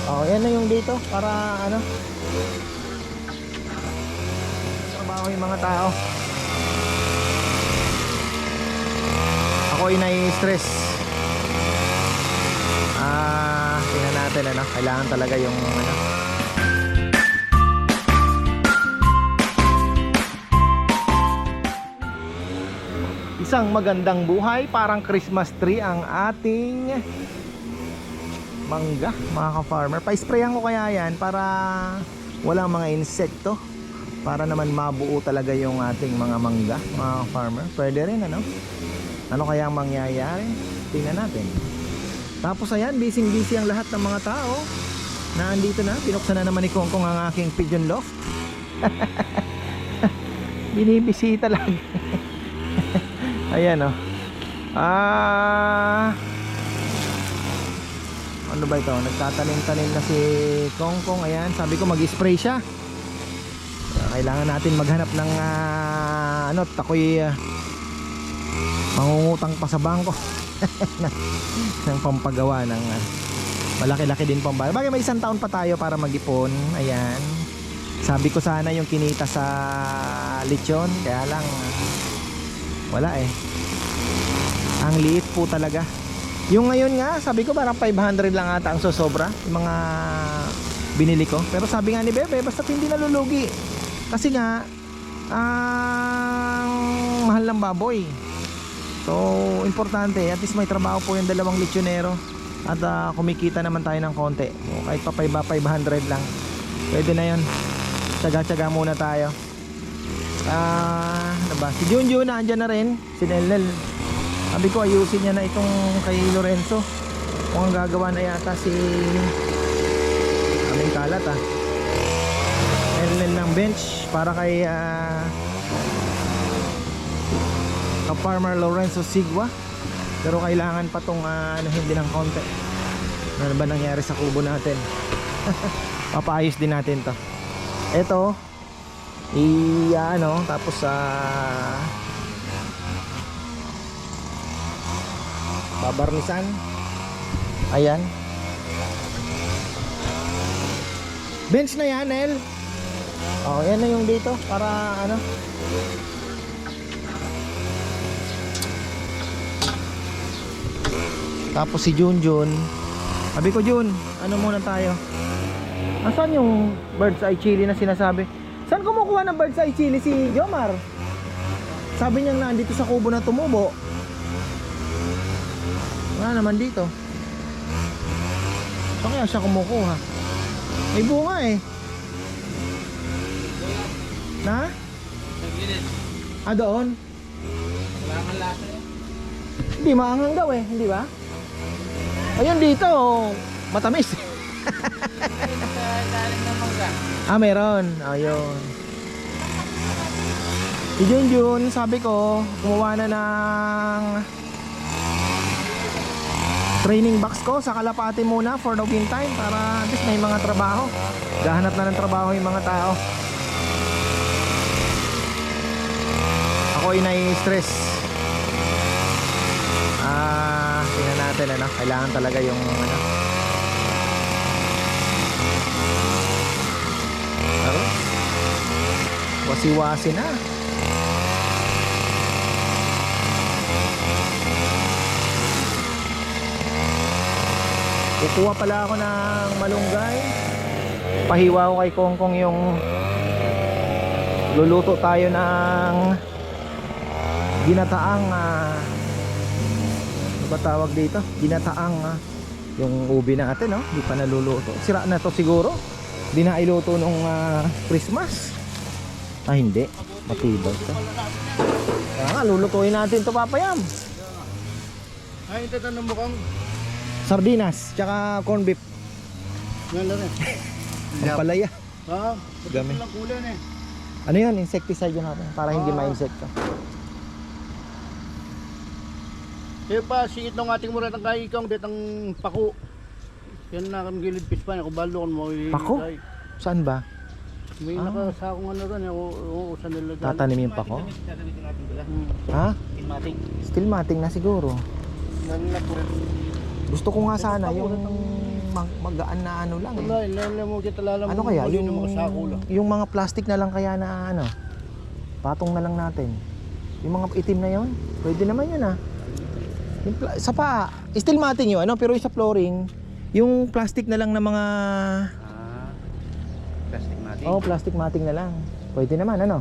Oh, yan na yung dito para ano, trabaho yung mga tao. Ako ay nai-stress. Tingnan natin ano, kailangan talaga yung ano. Isang magandang buhay, parang Christmas tree ang ating mangga, mga ka-farmer. Pa-sprayan ko kaya yan para walang mga insekto, para naman mabuo talaga yung ating mga mangga, mga ka-farmer. Pwede rin ano. Ano kaya ang mangyayari? Tingnan natin. Tapos ayan, busy ang lahat ng mga tao na andito na. Pinuksan na naman ni Kongkong ang aking pigeon loft. Binibisita lang. Ayan o. Ano ba ito? Nagtatanim-tanim na si Kongkong. Ayan, sabi ko mag-spray siya. Kailangan natin maghanap ng ano, takoy mangungutang pa sa bangko. ng pampagawa ng malaki-laki din pambay. Bagay may isang taon pa tayo para mag-ipon. Ayan. Sabi ko sana yung kinita sa lechon, kaya lang wala eh. Ang liit po talaga. Yung ngayon nga, sabi ko parang 500 lang ata ang sosobra yung mga binili ko. Pero sabi nga ni Bebe, basta hindi nalulugi. Kasi nga ang mahal ng baboy. So, importante, at least may trabaho po yung dalawang lechonero. At kumikita naman tayo ng konti. O, kahit pa 500 lang. Pwede na yun. Tsaga-tsaga muna tayo. Ano ba? Si Junjun na andyan na rin. Si Nelnel. Sabi ko ayusin niya na itong kay Lorenzo. Kung ang gagawa na yata si aming kalat Nelnel ng bench para kay ka-farmer Lorenzo Sigwa. Pero kailangan pa tong hindi ng konti. Ano ba nangyari sa kubo natin? Papaayos din natin to. Ito ano, tapos babarnisan. Ayan. Bench na yan, El. Oh, yan na yung dito para ano. Tapos si Junjun, sabi ko Jun, ano muna tayo? Asan yung bird's eye chili na sinasabi? Saan kumukuha ng bird's eye chili si Jomar? Sabi niya nandito sa kubo na tumubo. Wala naman dito. Saan kaya siya kumukuha? May bunga eh. Na? Doon? Wala kang lasa eh. Hindi, maanghang daw eh, hindi ba? Ayun dito, matamis. Sa ilalim ng mangga. Meron. Ayun. Si Junjun, sabi ko, gumawa na ng training box ko sa Kalapati muna for the meantime para at least may mga trabaho. Gahanap na ng trabaho yung mga tao. Ako ay nai-stress. Tingnan natin ano, kailangan talaga yung ano. Pero wasi-wasi na. Kukuha pala ako ng malunggay. Pahiwa ko kay Kongkong yung luluto tayo ng ginataang ano ba tawag dito? Ginataang yung ubi natin, no? Hindi pa naluluto. Sira na to siguro. Hindi na iluto nung Christmas. Hindi. Matibay to. Kaya nga, lulutuin natin to, Papayam. Ay, ito tanong mo kang Sardinas, tsaka corn beef. ganda rin. Pampalaya. Dami. Lang kulay na eh. Ano yun? Insecticide yun natin. Para hindi ma-insekto. Kaya pa, singit ng ating mura ng kaikong detang pako. Yan na kang gilid pispa na. Kung balo kung mo. Pako? Saan ba? May nakasakong ano rin. Oo, sa nila. Tatanim yung pako? Hmm. Ha? Mating. Still mating na siguro. Lalo na po. Gusto ko nga sana yung magaan na ano lang eh. Wala, ilan mo kita lalam. Ano kaya Yung mga sako lang. yung mga plastic na lang kaya na ano, patong na lang natin. Yung mga itim na yon, pwede naman yun ah. Yung sa paa, steel matting yun ano, pero yung sa flooring, yung plastic na lang na mga Plastic matting. oh, plastic matting na lang. Pwede naman ano.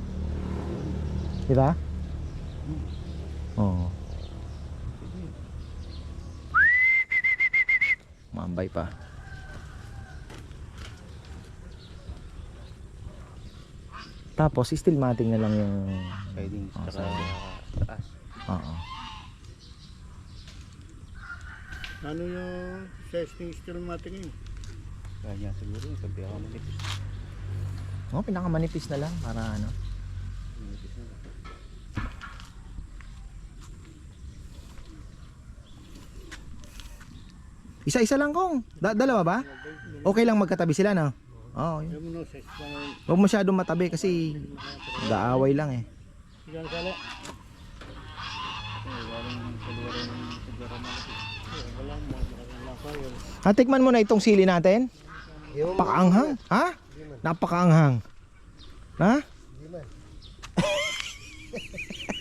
Di ba? Oo. Mambay pa. Tapos steel matting na lang yung Siding Oh, sa taas. oo. Ano yung testing steel matting yun? Kaya siguro, sabi ako manipis. Oh, pinakamanipis na lang para ano. Manipis na lang. Isa-isa lang kong. Dalawa ba? Okay lang magkatabi sila no? Oo. Alam mo no, size pa ngayon. Huwag masyadong matabi kasi gaaway lang eh. Sigan sala. Walang kalura ng siguro malapit. Walang mo, Tikman mo na itong sili natin. Pakaanghang. Ha? Napakaanghang. Ha?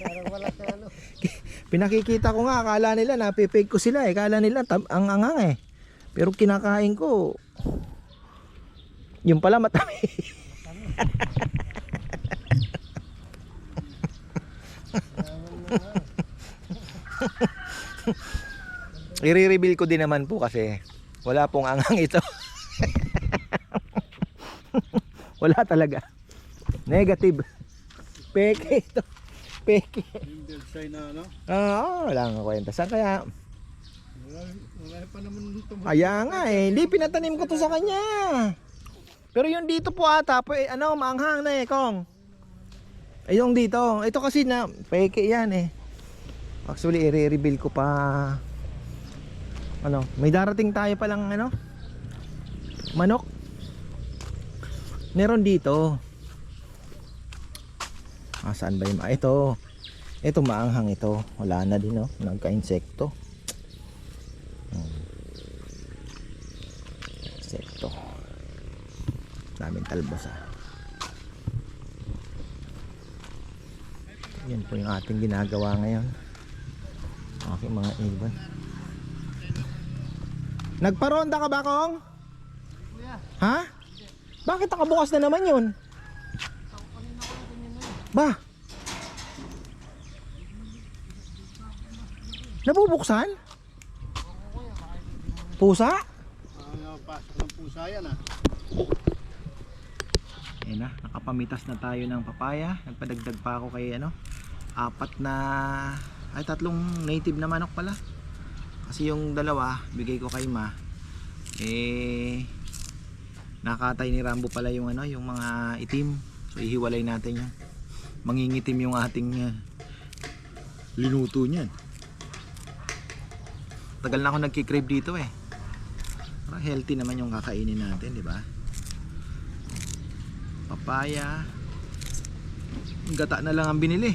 parang wala sa ano. Pinakikita ko nga, akala nila napipig ko sila eh. Akala nila ang anghang eh. Pero kinakain ko, yung pala matabi. I-reveal ko din naman po kasi wala pong anghang ito. Wala talaga. Negative. Peke ito. Peke. Yung dead sign na ano? Wala nga kwenta. Saan kaya? Wala pa naman ito. Kaya nga eh. Hindi pinatanim ko to sa kanya. Pero yung dito po ata, ano, maanghang na eh, Kong. Ay yung dito. Ito kasi na, peke yan eh. Actually, i-reveal ko pa. Ano, may darating tayo palang ano, manok. Meron dito. Saan ba yung ito? Ito maanghang ito. Wala na din oh, nagka-insekto. Insekto. Daming talbos ah. Yan po yung ating ginagawa ngayon. Okay mga ibon. Nagparonda ka ba, Kong? Ha? Bakit nakabukas na naman yun? Ba? Nabubuksan? Pusa? Pasok ng pusa yan ah. Ayan na, nakapamitas na tayo ng papaya. Nagpadagdag pa ako kay ano, 3 native na manok pala. Kasi yung 2 bigay ko kay Ma. Nakatay ni Rambo pala yung ano, yung mga itim. So ihiwalay natin yun. Mangingitim yung ating linuto niyan. Tagal na ako nagki-crave dito eh. Para healthy naman yung kakainin natin, di ba? Papaya. Gata na lang ang binili.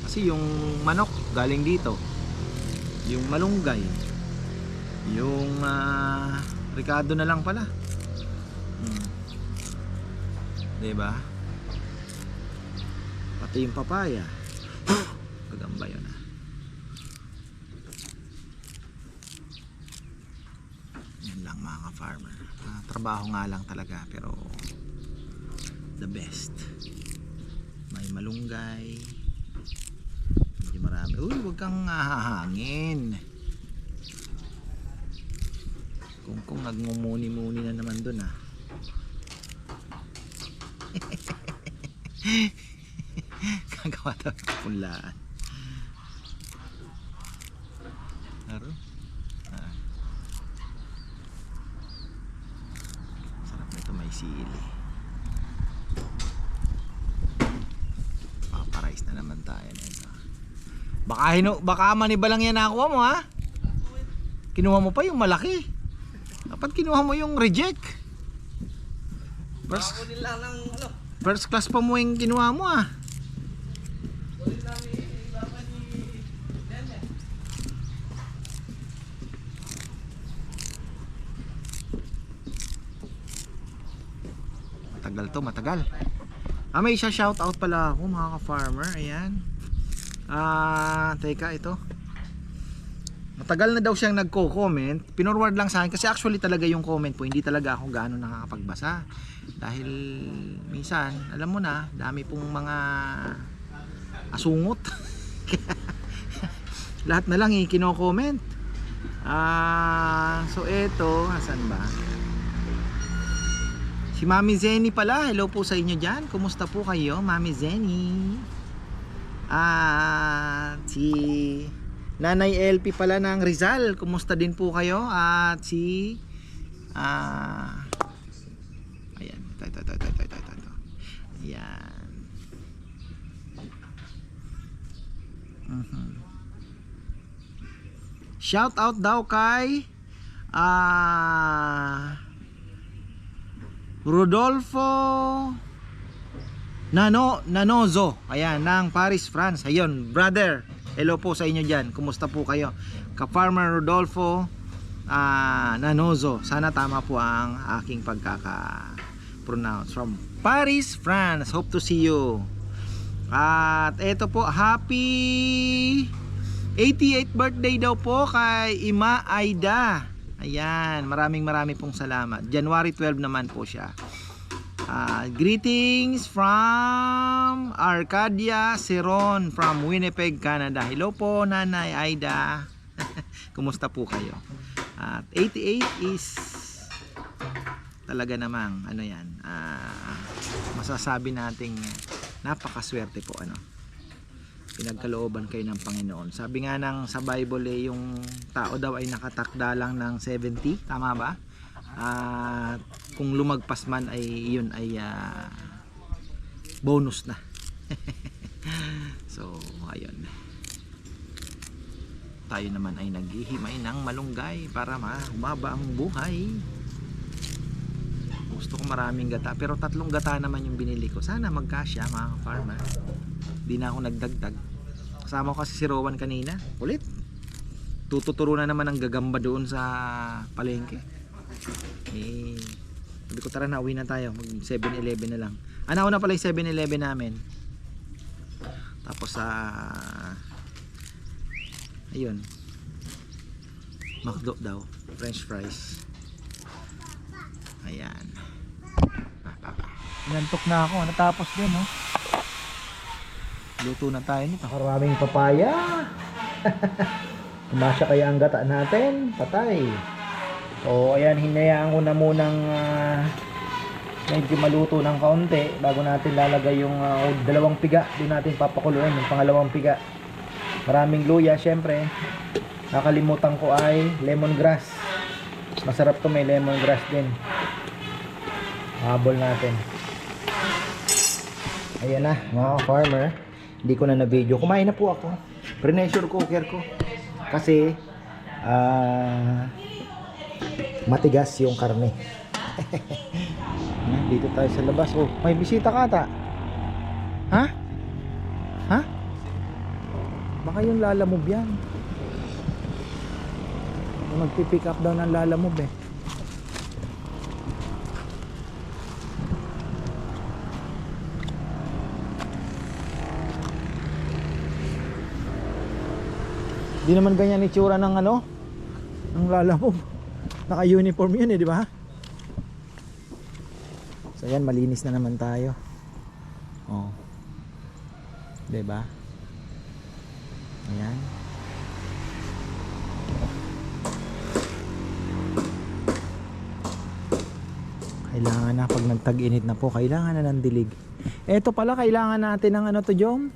Kasi yung manok galing dito. Yung malunggay. Yung ricado na lang pala. Di ba? Pati yung papaya. Pagamba yun ah. Yan lang mga ka-farmer. Trabaho nga lang talaga pero the best. May malunggay. Medyo marami. Uy, huwag kang hahangin. Kung nagmumuni-muni na naman dun ah. Gagawa daw ng kapunlaan. Laro. Sarap nito, may sili. Paparais na naman tayo nito. Baka maniba lang yan nakuha mo ha. Kinuha mo pa yung malaki. Dapat kinuha mo yung reject. First class pa mo yung kinuha mo ah. matagal to, matagal. May isa shoutout pala ako mga ka-farmer. Ayan. Teka, ito. Matagal na daw siyang nagko-comment. Pinorward lang sa akin kasi actually talaga yung comment po, hindi talaga ako gaano nakakapagbasa. Dahil minsan, alam mo na, dami pong mga asungot. Lahat na lang kino-comment. So eto, asan ba? Si Mami Zenny pala. Hello po sa inyo dyan. Kumusta po kayo, Mami Zenny? Si Nanay LP pala ng Rizal. Kumusta din po kayo? At si ayan. Ito. Ayan. Shout out daw kay Rodolfo Nanozo. Ayan, ng Paris, France. Ayun, brother. Hello po sa inyo dyan. Kumusta po kayo? Ka-Farmer Rodolfo Nanozo. Sana tama po ang aking pagkaka-pronounce. From Paris, France. Hope to see you. At eto po, happy 88th birthday daw po kay Ima Aida. Ayan, maraming pong salamat. January 12 naman po siya. Greetings from Arcadia Seron from Winnipeg, Canada. Hello po, Nanay Aida. Kumusta po kayo? At 88 is talaga namang ano yan, masasabi nating napakaswerte po, ano, pinagkalooban kayo ng Panginoon. Sabi nga ng sa Bible yung tao daw ay nakatakda lang ng 70, tama ba? At kung lumagpas man ay yun ay bonus na. So ayun, tayo naman ay naghihimay ng malunggay para humaba ang buhay. Gusto ko maraming gata, pero 3 gata naman yung binili ko. Sana magkasya mga farmer. Di na ako nagdagdag. Kasama ko kasi si Rowan kanina. Ulit. Tututuro na naman ang gagamba doon sa palengke. Sabi ko tara na, uwi na tayo. Mag 7-Eleven na lang. Nauna pala yung 7-Eleven namin. Tapos ayun, McDo daw, French fries. Ayan. Nantok na ako. Natapos din, no? Luto na tayo nito. Maraming papaya. Kumasya kaya ang gata natin? Patay. So ayan, hinayaan ko na munang medyo maluto ng kaunti bago natin lalagay yung 2 piga. Doon natin papakuluin yung pangalawang piga. Maraming luya syempre. Nakalimutan ko ay lemongrass. Masarap to, may lemongrass din. Habol natin. Ayan na mga farmer. Hindi ko na na-video. Kumain na po ako. Pre-pressure cooker ko. Kasi matigas yung karne. Dito tayo sa labas. Oh, may bisita ka ata. Ha? Ha? Baka yung lalamove yan. Magpipick up daw ng lalamove eh. Di naman ganyan itsura ng ano, ng lalamove. Naka-uniform yun eh, di ba? So yan, malinis na naman tayo. Oh. Di ba? Ayan. Kailangan na pag nagtag-init na po, kailangan na ng dilig. Eto pala, kailangan natin ng ano to, Jom?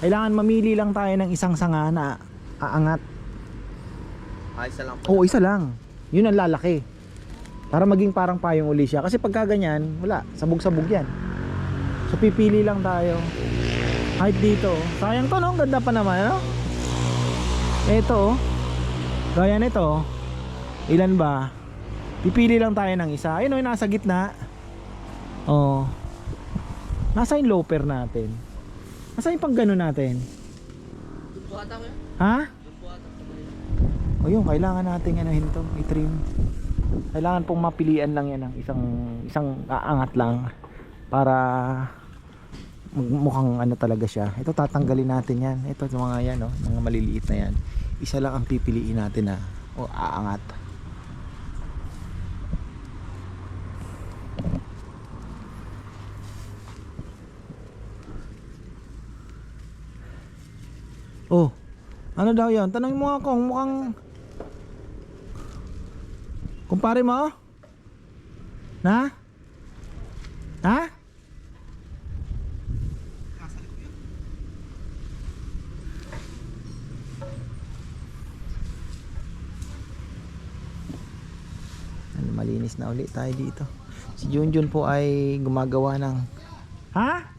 Kailangan mamili lang tayo ng isang sanga na aangat. Isa lang po. Oo, isa lang. Yun ang lalaki. Para maging parang payong uli siya. Kasi pagka ganyan, wala. Sabog-sabog yan. So pipili lang tayo. Kahit dito. Sayang to, no? Ganda pa naman, no? Ito, gaya nito. Ilan ba? Pipili lang tayo ng isa. Ayun o, nasa gitna. Oh. Nasa yung loper natin. Nasa yung pang gano'n natin? Ha? O yun, kailangan natin anuhin to, i-trim. Kailangan pong mapilian lang yan ng isang aangat lang para mukhang ano talaga siya. Ito tatanggalin natin yan. Ito yung mga yan, oh, mga maliliit na yan. Isa lang ang pipiliin natin na aangat. Oh, ano daw yan? Tanongin mo nga kung mukhang kumpare mo? Na? Ha? Ano, malinis na ulit tayo dito. Si Junjun po ay gumagawa ng ha?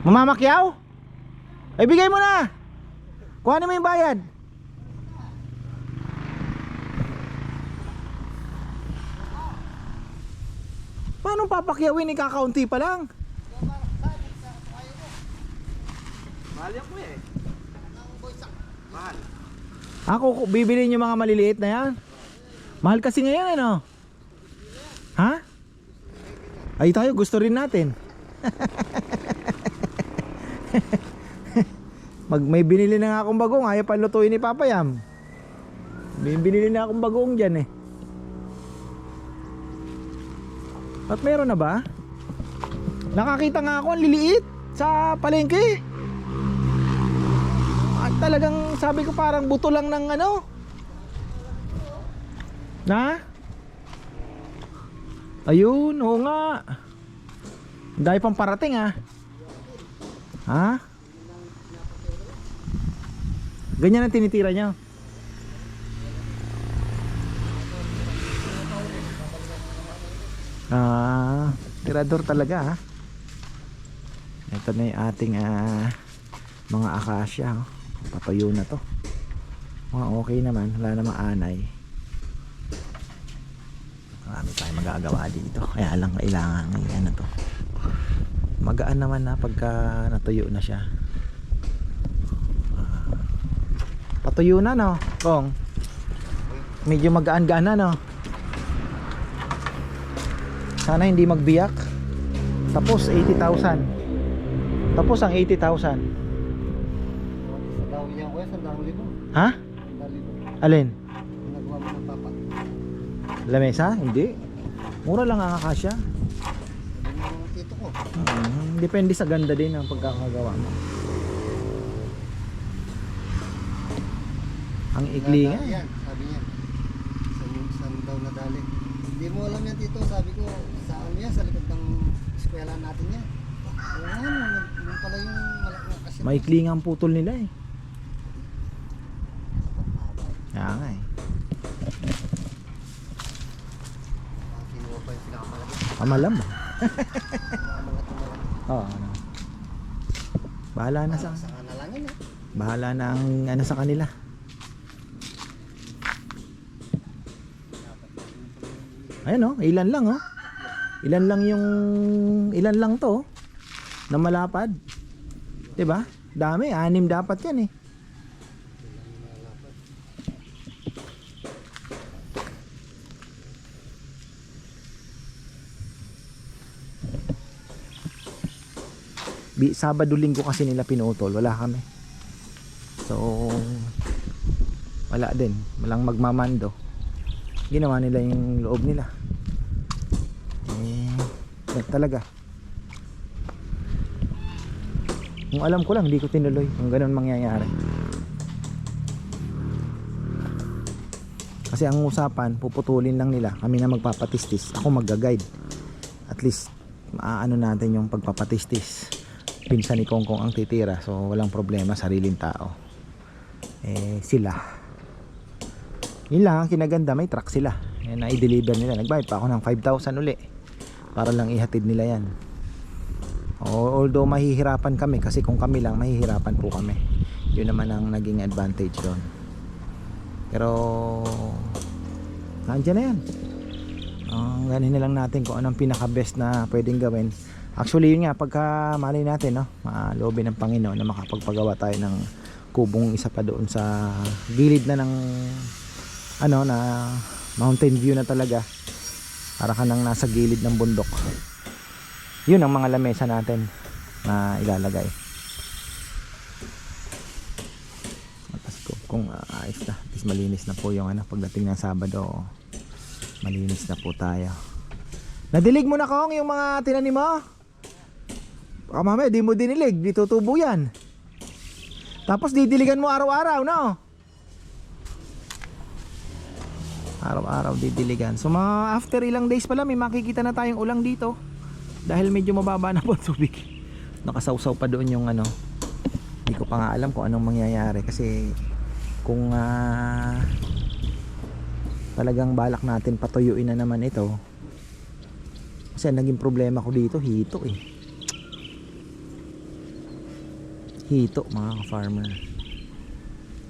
Mamamakyaw? Ay bigay mo na. Kuhanin mo yung bayad. Paano papakyawin? Kakaunti pa lang. Mahal yan kuya eh. Mahal. Ako bibili yung mga maliliit na yan. Mahal kasi ngayon ano. Ha? Ay tayo gusto rin natin. May binili na nga akong bagong, ayaw pa lutuin ni Papa Yam. May binili na akong bagong dyan eh. At meron na ba? Nakakita nga ako ang liliit sa palengke. At talagang sabi ko parang buto lang ng ano. Na? Ayun, oo nga. Dahil pang parating ah. Ha? Ganyan ang tinitira niya. Tirador talaga ha. Ito na yung ating mga akasya. Patayo na to. Okay naman, wala namang anay. Marami tayong magagawa dito. Kaya lang kailangan ano to. Magaan naman na pagka natuyo na siya. Patuyo na no, Kong. Medyo magaan-gaan na no. Sana hindi magbiyak. Tapos 80,000. Tapos ang 80,000. Sa daw niya kuya, 100,000. Ha? 100,000. Alin? Nagawa mo ng papa. Lamesa? Hindi. Mura lang ang akasya. Sabi mo tito ko. Depende sa ganda din ang pagkakagawa mo. Ang ikli nga. Yan, sabi niya. Saan daw nadali. Hindi mo alam yan tito, sabi ko. Sa ano yan, sa likod ng eskwela natin yan. Yung pala yung malaki kasi. Maikli nga ang putol nila eh. Kaya nga eh. Kinuha pa yung pinakamalaki. Kamalam ba? Mga Oo. Ano. Bahala na sa na lang yan eh. bahala na ang ano sa kanila. Ayan oh, ilan lang oh. Ilan lang to oh, na malapad. 'Di ba? Dami, 6 dapat 'yan eh. Sabado linggo kasi nila pinutol, wala kami. So wala din, walang magmamando. Ginawa nila yung loob nila. Talaga. Kung alam ko lang, hindi ko tinuloy kung ganun mangyayari. Kasi ang usapan, puputulin lang nila, kami na magpapatistis, ako magga-guide. At least maaano natin yung pagpapatistis. Pinsan ni Kongkong ang titira, so walang problema, sariling tao. Sila yun lang ang kinaganda, may truck sila. Yan, na-i-deliver nila. Nagbayad pa ako ng 5,000 uli para lang ihatid nila yan. Although mahihirapan kami, kasi kung kami lang, mahihirapan po kami. Yun naman ang naging advantage doon. Pero nandiyan na yan. Ganin na lang natin kung anong pinaka best na pwedeng gawin. Actually yun nga, pagka mali natin no, maloobin ng Panginoon na makapagpagawa tayo ng kubong isa pa doon sa gilid na ng ano na mountain view na talaga, para ka nang nasa gilid ng bundok. Yun ang mga lamesa natin na ilalagay. Kung ayos na, at least malinis na po yung ano, pagdating ng Sabado, malinis na po tayo. Nadilig mo na Kong yung mga tinanim mo? Baka mamaya di mo dinilig, di tutubo yan. Tapos didiligan mo araw-araw, no? Araw-araw didiligan. So mga after ilang days pala may makikita na tayong ulang dito, dahil medyo mababa na po tubig. Nakasawsaw pa doon yung ano. Hindi ko pa nga alam kung anong mangyayari, kasi kung talagang balak natin patuyuin na naman ito, kasi naging problema ko dito, hito hito mga ka-farmer.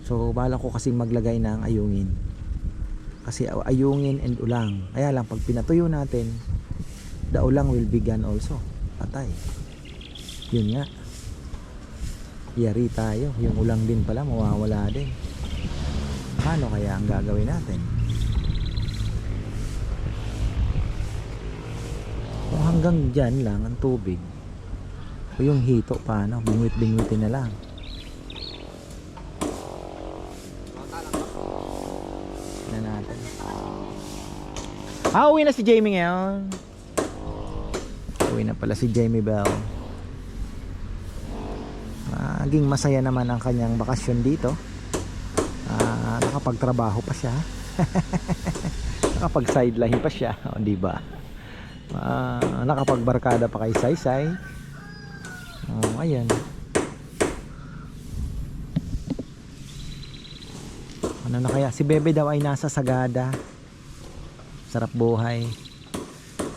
So balak ko kasi maglagay ng ayungin, kasi ayungin and ulang. Kaya lang pag pinatuyo natin, the ulang will be gone also, patay. Yun nga, yari tayo, yung ulang din pala mawawala din. Paano kaya ang gagawin natin? Kung hanggang dyan lang ang tubig, o yung hito paano, bingwit-bingwitin na lang. Na natin. Uwi na si Jamie ngayon. Uwi na pala si Jamie Bell. Naging masaya naman ang kanyang bakasyon dito. Nakapagtrabaho pa siya. Nakapag sideline pa siya, o di ba? Nakapagbarkada pa kay Saysay. Ayan. Ano na kaya? Si Bebe daw ay nasa Sagada. Sarap buhay.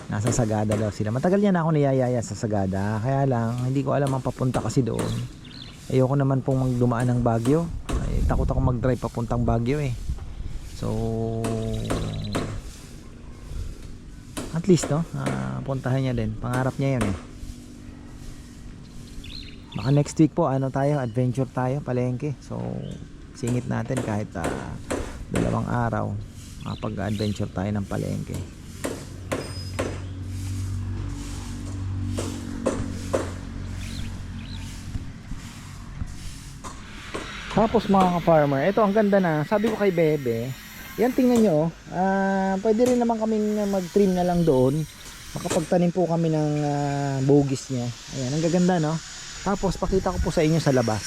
Nasa Sagada daw sila. Matagal niya na ako niyayaya sa Sagada. Kaya lang, hindi ko alam ang papunta kasi doon. Ayoko naman pong magdumaan ng Baguio. Ay, takot ako mag-drive papuntang Baguio eh. So at least no, puntahan niya din. Pangarap niya yun eh. Baka next week po ano tayo, adventure tayo, palengke. So singit natin kahit 2 araw, makapag-adventure tayo ng palengke. Tapos mga ka-farmer, ito ang ganda na. Sabi ko kay Bebe, yan tingnan nyo, pwede rin naman kaming mag-trim na lang doon. Makapagtanim po kami ng bogies niya. Ayan, ang gaganda no. Tapos pakita ko po sa inyo sa labas.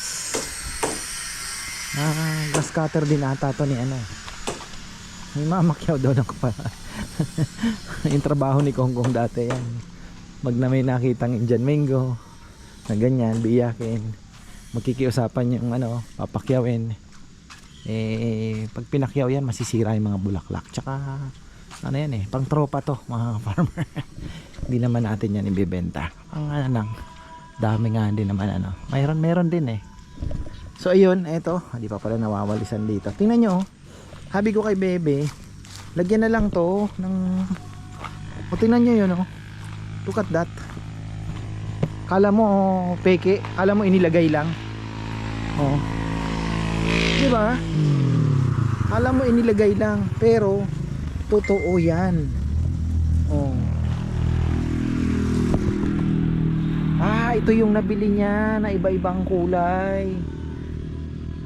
Grass cutter din ata to ni ano. May mamakyaw doon ako pa. Yung trabaho ni Konggong dati yan. Pag na may nakitang Indian mango na ganyan, biyakin, magkikiusapan yung ano, papakyawin. Pag pinakyaw yan, masisira yung mga bulaklak. Tsaka ano yan eh, pang tropa to mga farmer. Hindi naman natin yan ibibenta. Ang ano lang, dami nga din naman ano. Meron din eh. So ayun, eto, hindi pa pala nawawalisan dito. Tingnan nyo, habi ko kay Bebe, lagyan na lang to ng, o tingnan nyo yun oh. Look at that. Kala mo peke, kala mo inilagay lang. Oh. 'Di ba? Kala mo inilagay lang, pero totoo 'yan. Oh. Ito yung nabili niya na iba-ibang kulay.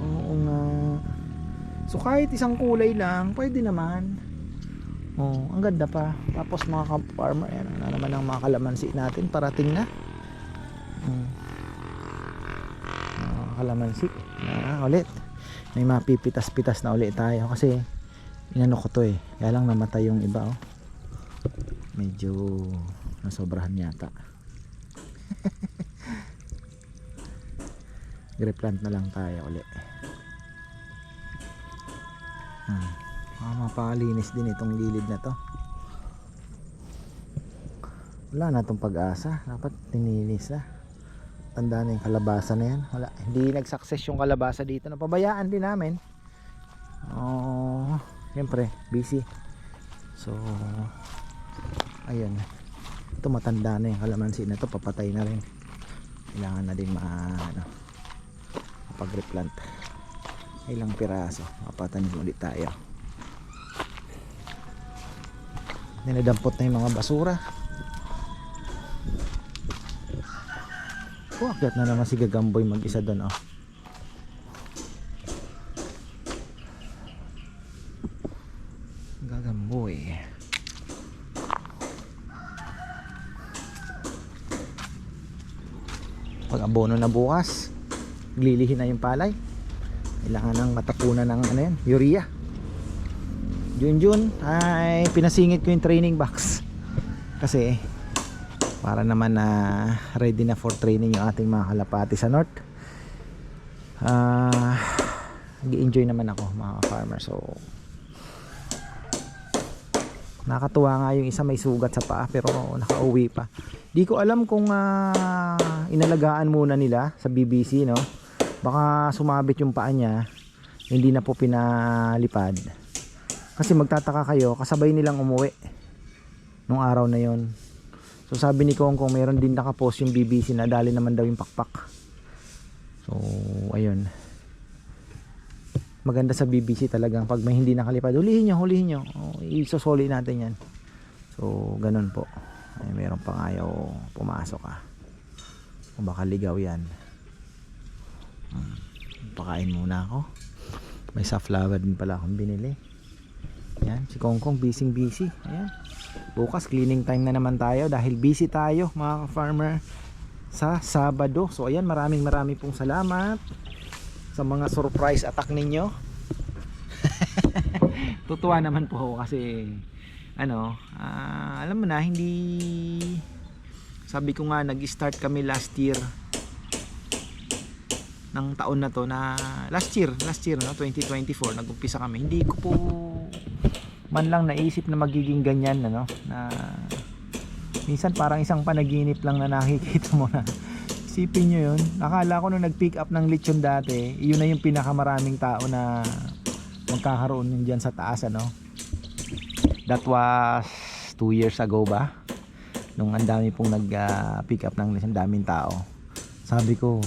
Oo nga. So kahit isang kulay lang, pwede naman. Oh, ang ganda pa. Tapos mga ka-farmer, ayan na naman ang mga kalamansi natin, parating na. Kalamansi ulit, may mapipitas-pitas na ulit tayo kasi inano ko to eh, kaya lang namatay yung iba oh. Medyo nasobrahan yata. Replant na lang tayo ulit. Mapakalinis din itong gilid na to. Wala na itong pag-asa, dapat tininis na. Tanda na yung kalabasa na yan. Wala, hindi nag-success yung kalabasa dito. Napabayaan din namin. Siyempre, busy. So, ayun. Ito matanda na yung kalamansi na to. Papatay na rin. Kailangan na din mapag-replant. Ilang piraso. Mapatanim ulit tayo. Ninadampot na yung mga basura. Akyat na naman si Gagamboy mag-isa doon, oh. Gagamboy. Pag abono na bukas, lilihin na yung palay. Kailangan ng matapunan ng ano yan, urea. June ay pinasingit ko yung training box. Kasi para naman na ready na for training yung ating mga kalapati sa north. Nag-enjoy naman ako mga farmer. So nakatuwa nga yung isa may sugat sa paa pero nakauwi pa. Di ko alam kung inalagaan muna nila sa BBC, no? Baka sumabit yung paa niya, hindi na po pinalipad. Kasi magtataka kayo, kasabay nilang umuwi nung araw na yon. So sabi ni Kong kung meron din nakapost yung BBC na dali naman daw yung pakpak. So ayun. Maganda sa BBC talagang pag may hindi nakalipad, hulihin nyo. Isosoli natin yan. So ganun po. Ay, meron pang ayaw pumasok o baka ligaw yan. Pakain muna ako. May safflower din pala akong binili. Yan, si Kong busy. Ayan. Bukas cleaning time na naman tayo dahil busy tayo mga farmer sa Sabado. So ayan, maraming pong salamat sa mga surprise attack ninyo. Tutuwa naman po ako kasi alam mo na, hindi, sabi ko nga nag-start kami last year ng taon na to na last year no, 2024 nag-umpisa kami. Hindi ko po man lang naisip na magiging ganyan na minsan parang isang panaginip lang na nakikita mo na. Isipin nyo yun, akala ko nung nag-pick up ng lechon dati, yun na yung pinakamaraming tao na magkakaroon yun dyan sa taas, ano. That was 2 years ago ba, nung ang dami pong nag-pick up ng lechon, daming tao. Sabi ko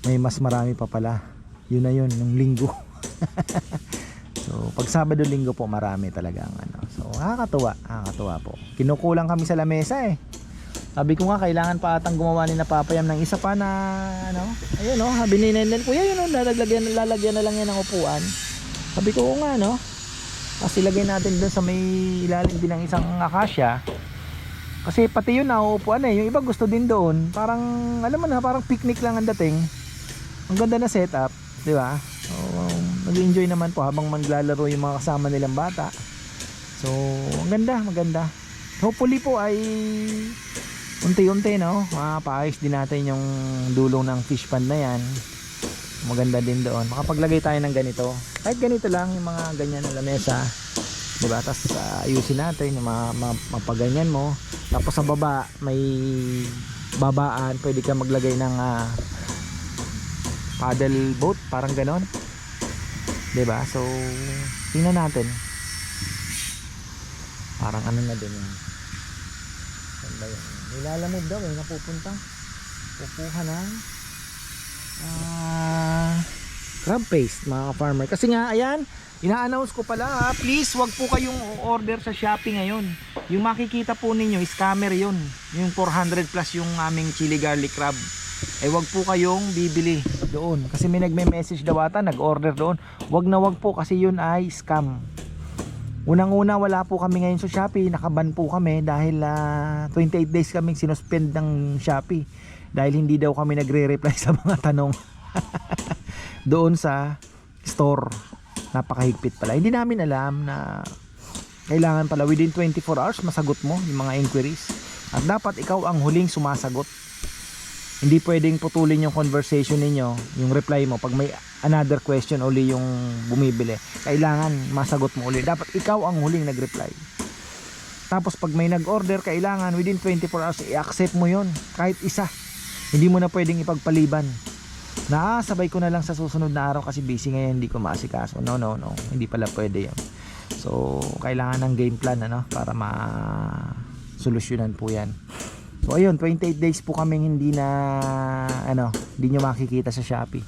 may mas marami pa pala, yun na yun, nung linggo. So pag Sabado Linggo po marami talagang so nakakatuwa po. Kinukulang kami sa lamesa eh. Sabi ko nga kailangan pa atang gumawa ni na Papayam ng isa pa na ayun sabi ni Nenden, kuya yun lalagyan na lang yan ng upuan. Sabi ko nga kasi lagay natin doon sa may ilalim din ng isang akasya. Kasi pati yun nauupuan yung iba gusto din doon. Parang alam mo na, parang picnic lang ang dating. Ang ganda na setup, di ba? So, nag-enjoy naman po habang maglalaro yung mga kasama nilang bata. So, maganda. Hopefully po ay unti-unti mapaayos din natin yung dulong ng fish pond na yan. Maganda din doon. Makapaglagay tayo ng ganito. Kahit ganito lang yung mga ganyan na lamesa. Diba? Tapos ayusin natin yung mapaganyan mo. Tapos sa baba may babaan. Pwede ka maglagay ng paddle boat. Parang ganon. Diba? So tingnan natin. Parang na din yun. Saan ba yun? Nilalamove daw napupunta. Pupuha ng crab paste mga farmer. Kasi nga ayan, ina-announce ko pala please wag po kayong order sa Shopee ngayon. Yung makikita po ninyo scammer yun. Yung 400 plus yung aming chili garlic crab. Wag po kayong bibili doon. Kasi may nagme-message daw ata, nag-order doon. Wag po kasi yun ay scam. Unang-una wala po kami ngayon sa Shopee. Nakaban po kami dahil 28 days kaming sinuspend ng Shopee. Dahil hindi daw kami nagre-reply sa mga tanong doon sa store. Napakahigpit pala. Hindi namin alam na kailangan pala within 24 hours masagot mo yung mga inquiries. At dapat ikaw ang huling sumasagot. Hindi pwedeng putulin yung conversation ninyo, yung reply mo pag may another question uli yung bumibili. Kailangan masagot mo uli. Dapat ikaw ang huling nag-reply. Tapos pag may nag-order, kailangan within 24 hours i-accept mo yon kahit isa. Hindi mo na pwedeng ipagpaliban. Sabay ko na lang sa susunod na araw kasi busy ngayon, hindi ko maasikaso. No. Hindi pala pwede yun. So, kailangan ng game plan para ma-solusyonan po yan. So, ayun, 28 days po kaming hindi na, hindi nyo makikita sa Shopee.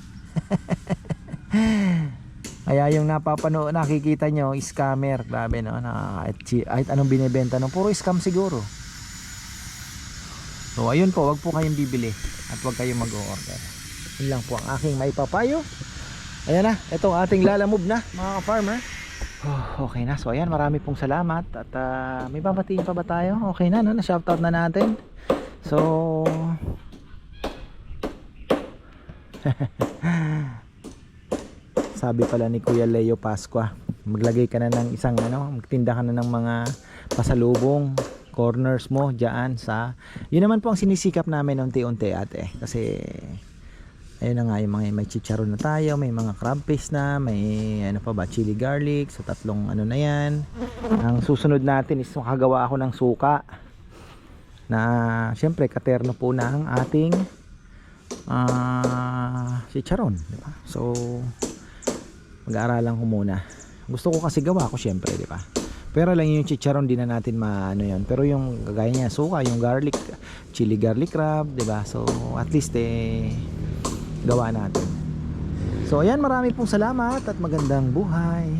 Kaya yung nakikita nyo, scammer. Grabe no, na kahit anong binibenta no, puro scam siguro. So ayun po, wag po kayong bibili at wag kayong mag-order. Yun lang po ang aking maipapayo. Ayan na, itong ating lalamove na mga farmer. Okay na, so ayan, marami pong salamat. At may babatiin pa ba tayo? Okay na, no? Na-shoutout na natin. So sabi pala ni Kuya Leo Pasqua, maglagay ka na ng isang magtinda ka na ng mga pasalubong corners mo diyan sa, yun naman po ang sinisikap namin unti-unti ate, kasi ayun na nga, yung mga may chicharon na tayo, may mga crab paste na, may ano pa ba, chili garlic, so tatlong ano na yan. Ang susunod natin is makagawa ako ng suka na syempre katerno po na ang ating chicharon, diba? So mag-aaralan ko muna. Gusto ko kasi gawa ko syempre, di ba? Pero lang yung chicharon din na natin maano yun. Pero yung gaya niya, suka, yung garlic, chili garlic crab, di ba? So at least gawa natin. So ayan, marami pong salamat at magandang buhay.